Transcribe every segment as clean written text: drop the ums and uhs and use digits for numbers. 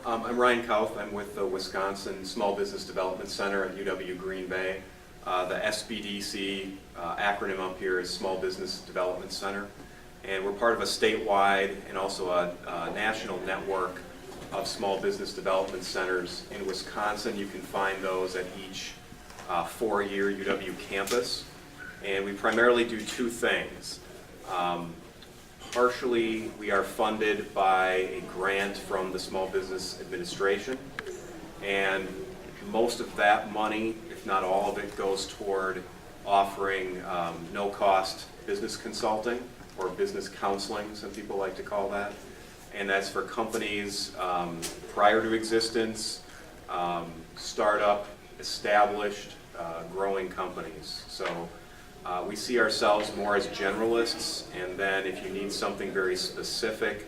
I'm Ryan Kauth. I'm with the Wisconsin Small Business Development Center at UW Green Bay. The SBDC acronym up here is Small Business Development Center. And we're part of a statewide and also a national network of small business development centers. In Wisconsin, you can find those at each four-year UW campus. And we primarily do two things. Partially, we are funded by a grant from the Small Business Administration, and most of that money, if not all of it, goes toward offering no-cost business consulting, or business counseling, some people like to call that. And that's for companies prior to existence, startup, established, growing companies. So we see ourselves more as generalists, and then if you need something very specific,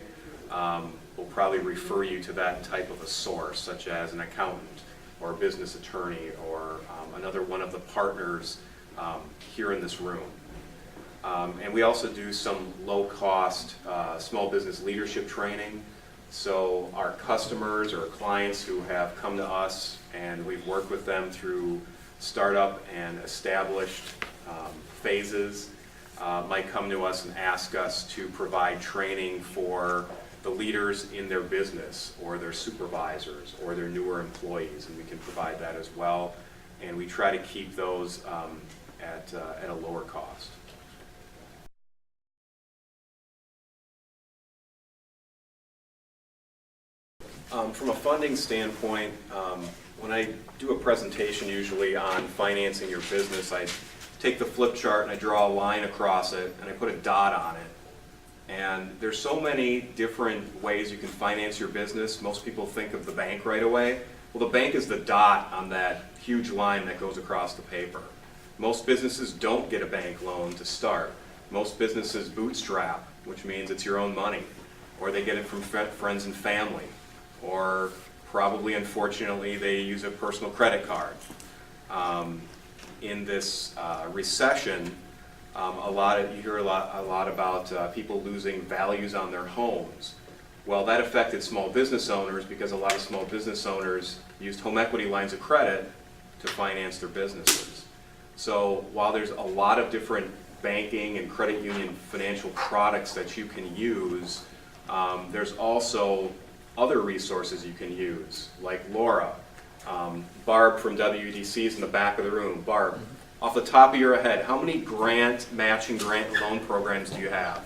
we'll probably refer you to that type of a source, such as an accountant or a business attorney or another one of the partners here in this room. And we also do some low-cost small business leadership training. So our customers or clients who have come to us and we've worked with them through startup and established phases might come to us and ask us to provide training for the leaders in their business or their supervisors or their newer employees, and we can provide that as well. And we try to keep those at a lower cost. From a funding standpoint, when I do a presentation usually on financing your business, I take the flip chart and I draw a line across it and I put a dot on it. And there's so many different ways you can finance your business. Most people think of the bank right away. Well, the bank is the dot on that huge line that goes across the paper. Most businesses don't get a bank loan to start. Most businesses bootstrap, which means it's your own money, or they get it from friends and family, or probably, unfortunately, they use a personal credit card. In this recession, you hear a lot about people losing values on their homes. Well, that affected small business owners because a lot of small business owners used home equity lines of credit to finance their businesses. So while there's a lot of different banking and credit union financial products that you can use, there's also other resources you can use, like Laura. Barb from WDC is in the back of the room. Barb, off the top of your head, how many matching grant loan programs do you have?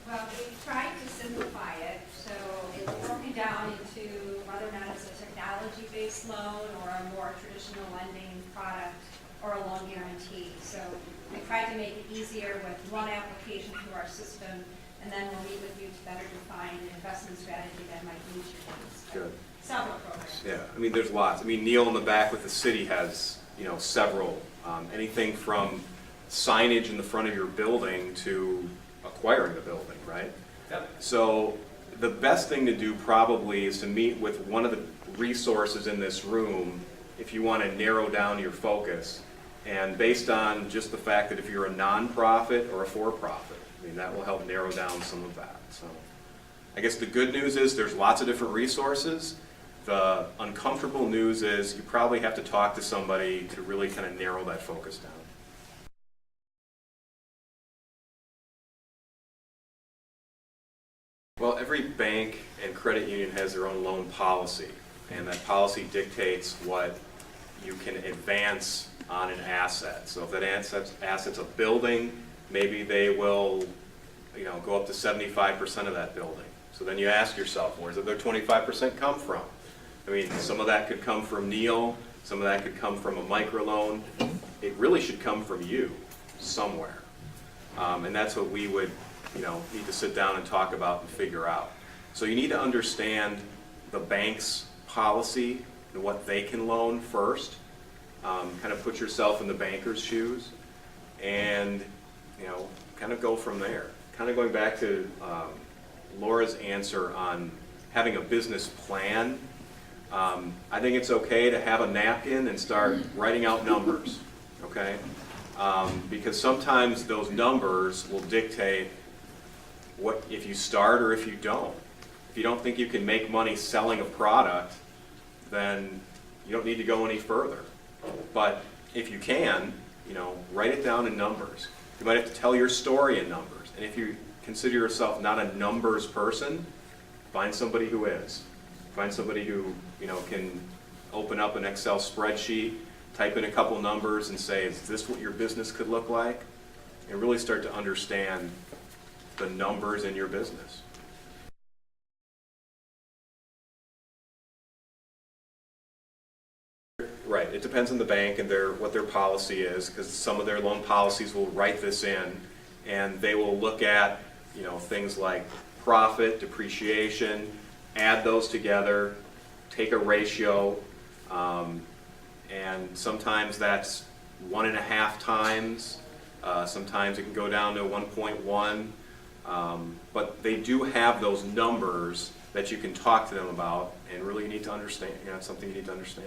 Well, we've tried to simplify it, so it's broken down into whether or not it's a technology-based loan or a more traditional lending product or a loan guarantee. So I tried to make it easier with one application through our system, and then we'll meet with you to better define an investment strategy that might meet your needs. Good. Several programs. Yeah, I mean, there's lots. I mean, Neil in the back with the city has, several. Anything from signage in the front of your building to acquiring the building, right? Yep. So the best thing to do probably is to meet with one of the resources in this room if you want to narrow down your focus. And based on just the fact that if you're a nonprofit or a for-profit, I mean, that will help narrow down some of that. So I guess the good news is there's lots of different resources. The uncomfortable news is you probably have to talk to somebody to really kind of narrow that focus down. Well, every bank and credit union has their own loan policy, and that policy dictates what you can advance on an asset. So if that asset's a building, maybe they will go up to 75% of that building. So then you ask yourself, where does their 25% come from? I mean, some of that could come from Neil, some of that could come from a microloan. It really should come from you somewhere. And that's what we would need to sit down and talk about and figure out. So you need to understand the bank's policy and what they can loan first. Kind of put yourself in the banker's shoes and kind of go from there. Kind of going back to Laura's answer on having a business plan. I think it's okay to have a napkin and start writing out numbers, okay? Because sometimes those numbers will dictate what if you start or if you don't. If you don't think you can make money selling a product, then you don't need to go any further. But if you can, write it down in numbers. You might have to tell your story in numbers. And if you consider yourself not a numbers person, find somebody who is. Find somebody who, can open up an Excel spreadsheet, type in a couple numbers and say, is this what your business could look like? And really start to understand the numbers in your business. Right, it depends on the bank and what their policy is, because some of their loan policies will write this in, and they will look at, things like profit, depreciation, add those together, take a ratio, and sometimes that's 1.5 times. Sometimes it can go down to 1.1. But they do have those numbers that you can talk to them about, and really you need to understand. It's something you need to understand.